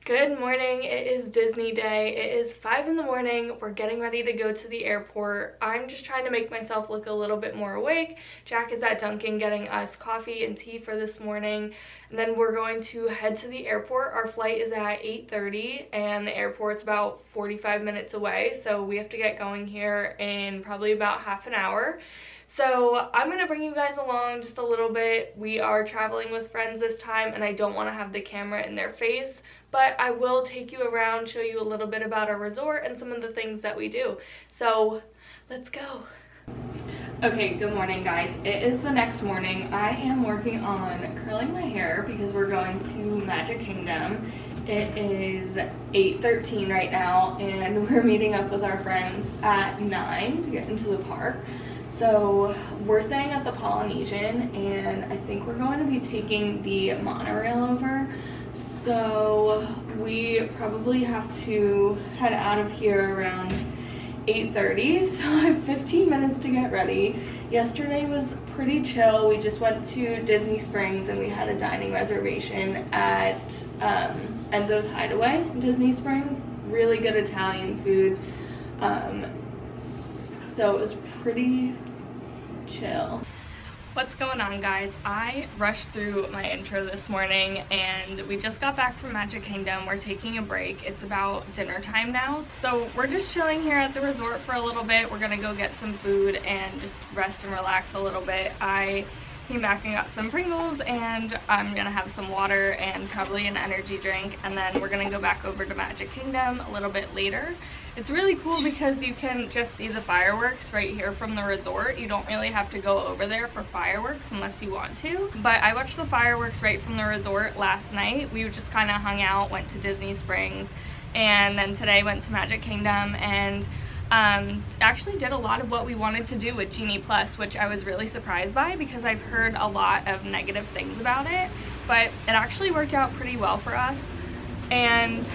Good morning. It is Disney day. It is 5 in the morning. We're getting ready to go to the airport. I'm just trying to make myself look a little bit more awake. Jack is at Dunkin' getting us coffee and tea for this morning. And then we're going to head to the airport. Our flight is at 8:30 and the airport's about 45 minutes away. So we have to get going here in probably about half an hour. So I'm going to bring you guys along just a little bit. We are traveling with friends this time and I don't want to have the camera in their face, but I will take you around, show you a little bit about our resort and some of the things that we do. So let's go. Okay, good morning guys. It is the next morning. I am working on curling my hair because we're going to Magic Kingdom. It is 8:13 right now and we're meeting up with our friends at 9 to get into the park. So we're staying at the Polynesian and I think we're going to be taking the monorail over. So we probably have to head out of here around 8:30. So I have 15 minutes to get ready. Yesterday was pretty chill. We just went to Disney Springs and we had a dining reservation at Enzo's Hideaway in Disney Springs. Really good Italian food. So it was pretty chill. What's going on guys? I rushed through my intro this morning and we just got back from Magic Kingdom. We're taking a break. It's about dinner time now. So we're just chilling here at the resort for a little bit. We're gonna go get some food and just rest and relax a little bit. I came back and got some Pringles and I'm gonna have some water and probably an energy drink, and then we're gonna go back over to Magic Kingdom a little bit later. It's really cool because you can just see the fireworks right here from the resort. You don't really have to go over there for fireworks unless you want to. But I watched the fireworks right from the resort last night. We just kind of hung out, went to Disney Springs, and then today went to Magic Kingdom and actually did a lot of what we wanted to do with Genie Plus, which I was really surprised by because I've heard a lot of negative things about it, but it actually worked out pretty well for us. And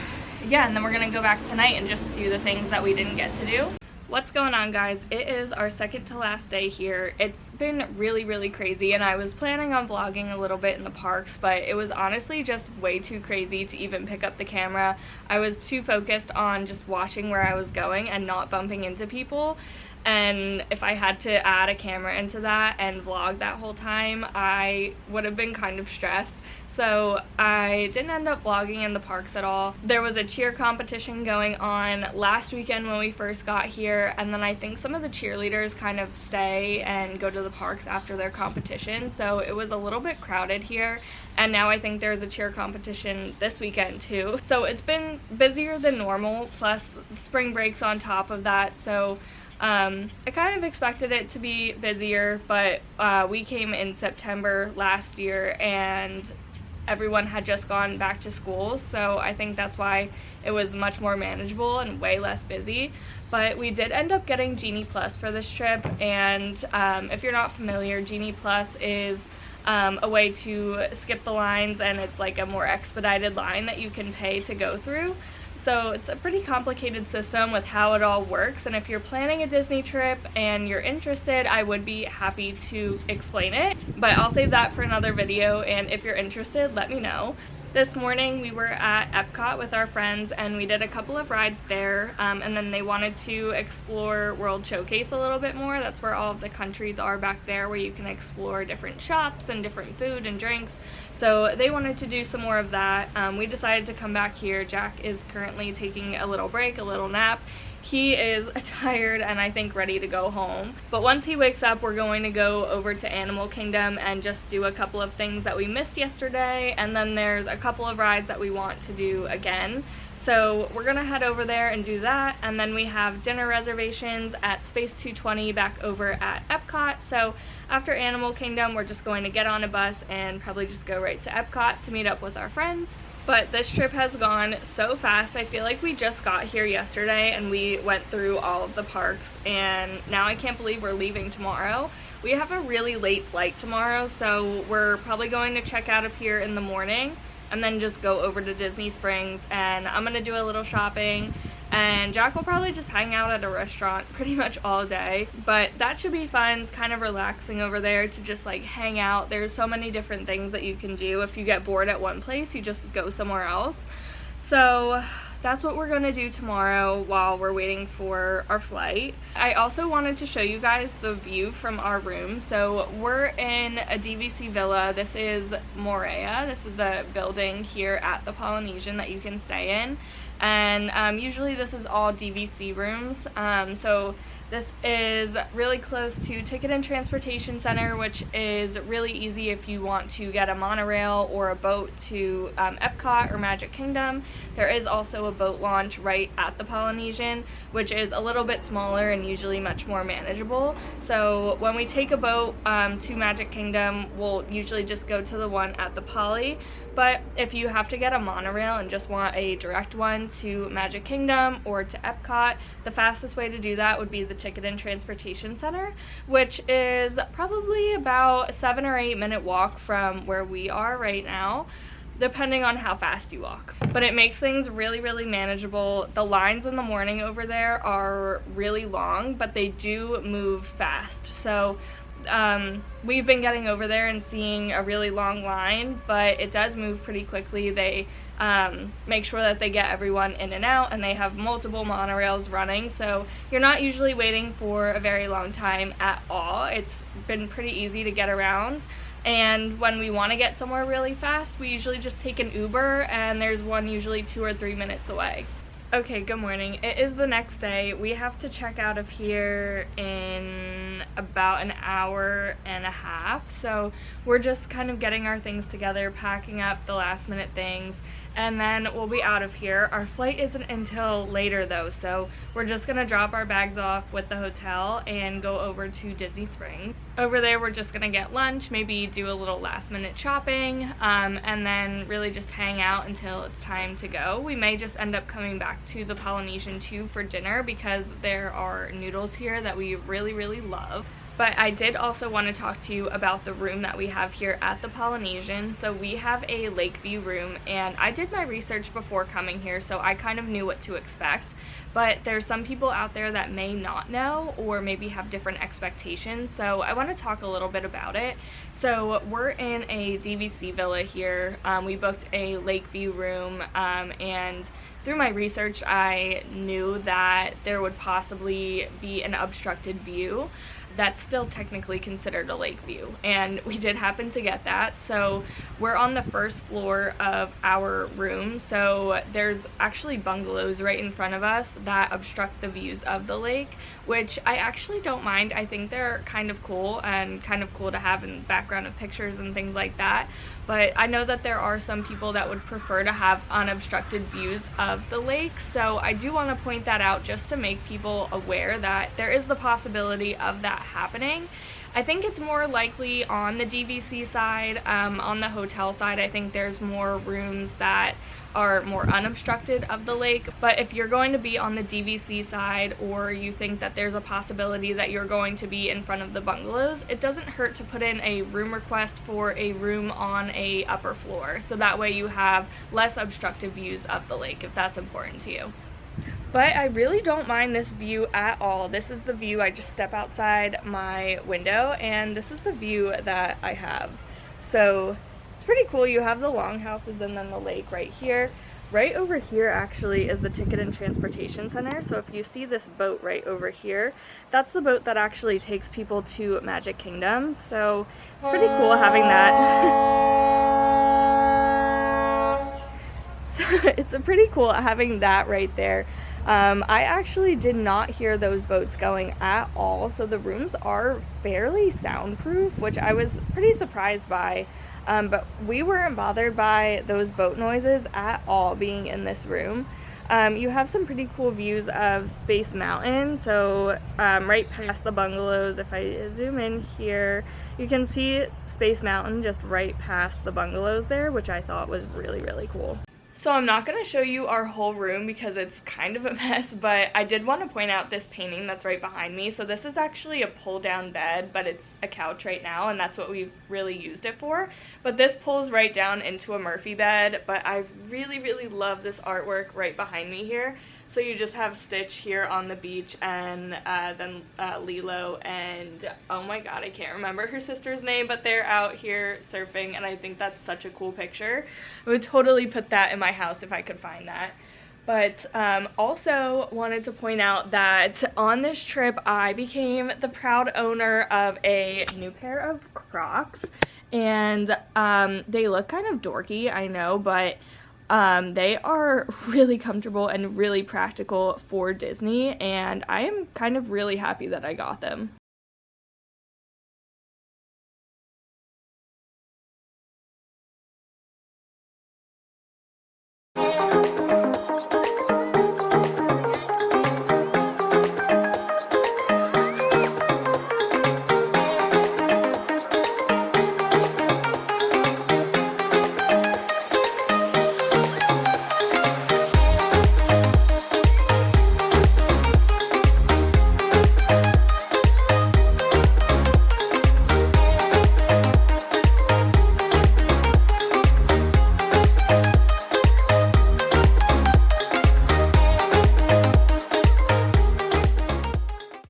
yeah, and then we're gonna go back tonight and just do the things that we didn't get to do. What's going on guys? It is our second to last day here. It's been really crazy and I was planning on vlogging a little bit in the parks, but it was honestly just way too crazy to even pick up the camera. I was too focused on just watching where I was going and not bumping into people. And if I had to add a camera into that and vlog that whole time, I would have been kind of stressed. So I didn't end up vlogging in the parks at all. There was a cheer competition going on last weekend when we first got here, and then I think some of the cheerleaders kind of stay and go to the parks after their competition, so it was a little bit crowded here. And now I think there's a cheer competition this weekend too. So it's been busier than normal, plus spring breaks on top of that. So I kind of expected it to be busier, but we came in September last year and everyone had just gone back to school, so I think that's why it was much more manageable and way less busy. But we did end up getting Genie Plus for this trip, and if you're not familiar, Genie Plus is a way to skip the lines, and it's like a more expedited line that you can pay to go through. So it's a pretty complicated system with how it all works, and if you're planning a Disney trip and you're interested, I would be happy to explain it, but I'll save that for another video, and if you're interested, let me know. This morning we were at Epcot with our friends and we did a couple of rides there, and then they wanted to explore World Showcase a little bit more. That's where all of the countries are back there, where you can explore different shops and different food and drinks. So they wanted to do some more of that. We decided to come back here. Jack is currently taking a little break, a little nap. He is tired and I think ready to go home. But once he wakes up, we're going to go over to Animal Kingdom and just do a couple of things that we missed yesterday. And then there's a couple of rides that we want to do again. So we're gonna head over there and do that, and then we have dinner reservations at Space 220 back over at Epcot. So after Animal Kingdom, we're just going to get on a bus and probably just go right to Epcot to meet up with our friends. But this trip has gone so fast. I feel like we just got here yesterday and we went through all of the parks, and now I can't believe we're leaving tomorrow. We have a really late flight tomorrow, so we're probably going to check out of here in the morning and then just go over to Disney Springs, and I'm gonna do a little shopping, and Jack will probably just hang out at a restaurant pretty much all day. But that should be fun. It's kind of relaxing over there to just like hang out. There's so many different things that you can do. If you get bored at one place, you just go somewhere else. So that's what we're gonna do tomorrow while we're waiting for our flight. I also wanted to show you guys the view from our room. So we're in a DVC villa. This is Morea. This is a building here at the Polynesian that you can stay in. And usually this is all DVC rooms. So this is really close to Ticket and Transportation Center, which is really easy if you want to get a monorail or a boat to Epcot or Magic Kingdom. There is also a boat launch right at the Polynesian, which is a little bit smaller and usually much more manageable. So when we take a boat to Magic Kingdom, we'll usually just go to the one at the Poly. But if you have to get a monorail and just want a direct one to Magic Kingdom or to Epcot, the fastest way to do that would be the Ticket and Transportation Center, which is probably about a 7 or 8 minute walk from where we are right now, depending on how fast you walk. But it makes things really, really manageable. The lines in the morning over there are really long, but they do move fast. So we've been getting over there and seeing a really long line, but it does move pretty quickly. They make sure that they get everyone in and out, and they have multiple monorails running, so you're not usually waiting for a very long time at all. It's been pretty easy to get around. And when we want to get somewhere really fast, we usually just take an Uber, and there's one usually 2 or 3 minutes away. Okay, good morning. It is the next day. We have to check out of here in about an hour and a half, so we're just kind of getting our things together, packing up the last minute things, and then we'll be out of here. Our flight isn't until later though, so we're just gonna drop our bags off with the hotel and go over to Disney Springs. Over there we're just gonna get lunch, maybe do a little last minute shopping, and then really just hang out until it's time to go. We may just end up coming back to the Polynesian too for dinner because there are noodles here that we really, really love. But I did also want to talk to you about the room that we have here at the Polynesian. So we have a Lake View room, and I did my research before coming here, so I kind of knew what to expect. But there's some people out there that may not know or maybe have different expectations, so I want to talk a little bit about it. So we're in a DVC villa here. We booked a Lake View room, and through my research I knew that there would possibly be an obstructed view. That's still technically considered a lake view, and we did happen to get that. So we're on the first floor of our room, so there's actually bungalows right in front of us that obstruct the views of the lake, which I actually don't mind. I think they're kind of cool and kind of cool to have in the background of pictures and things like that, but I know that there are some people that would prefer to have unobstructed views of the lake, so I do want to point that out just to make people aware that there is the possibility of that happening. I think it's more likely on the DVC side. On the hotel side, I think there's more rooms that are more unobstructed of the lake, but if you're going to be on the DVC side, or you think that there's a possibility that you're going to be in front of the bungalows, it doesn't hurt to put in a room request for a room on a upper floor, so that way you have less obstructive views of the lake if that's important to you. But I really don't mind this view at all. This is the view. I just step outside my window and this is the view that I have. So it's pretty cool. You have the longhouses and then the lake right here. Right over here actually is the Ticket and Transportation Center. So if you see this boat right over here, that's the boat that actually takes people to Magic Kingdom. So it's pretty cool having that. So it's pretty cool having that right there. I actually did not hear those boats going at all, so the rooms are fairly soundproof, which I was pretty surprised by, but we weren't bothered by those boat noises at all being in this room. You have some pretty cool views of Space Mountain, so right past the bungalows, if I zoom in here, you can see Space Mountain just right past the bungalows there, which I thought was really, really cool. So I'm not going to show you our whole room because it's kind of a mess, but I did want to point out this painting that's right behind me. So this is actually a pull-down bed, but it's a couch right now, and that's what we've really used it for. But this pulls right down into a Murphy bed, but I really, really love this artwork right behind me here. So you just have Stitch here on the beach, and then Lilo and, oh my god, I can't remember her sister's name, but they're out here surfing, and I think that's such a cool picture. I would totally put that in my house if I could find that. But also wanted to point out that on this trip I became the proud owner of a new pair of Crocs, and they look kind of dorky, I know, but they are really comfortable and really practical for Disney, and I am kind of really happy that I got them.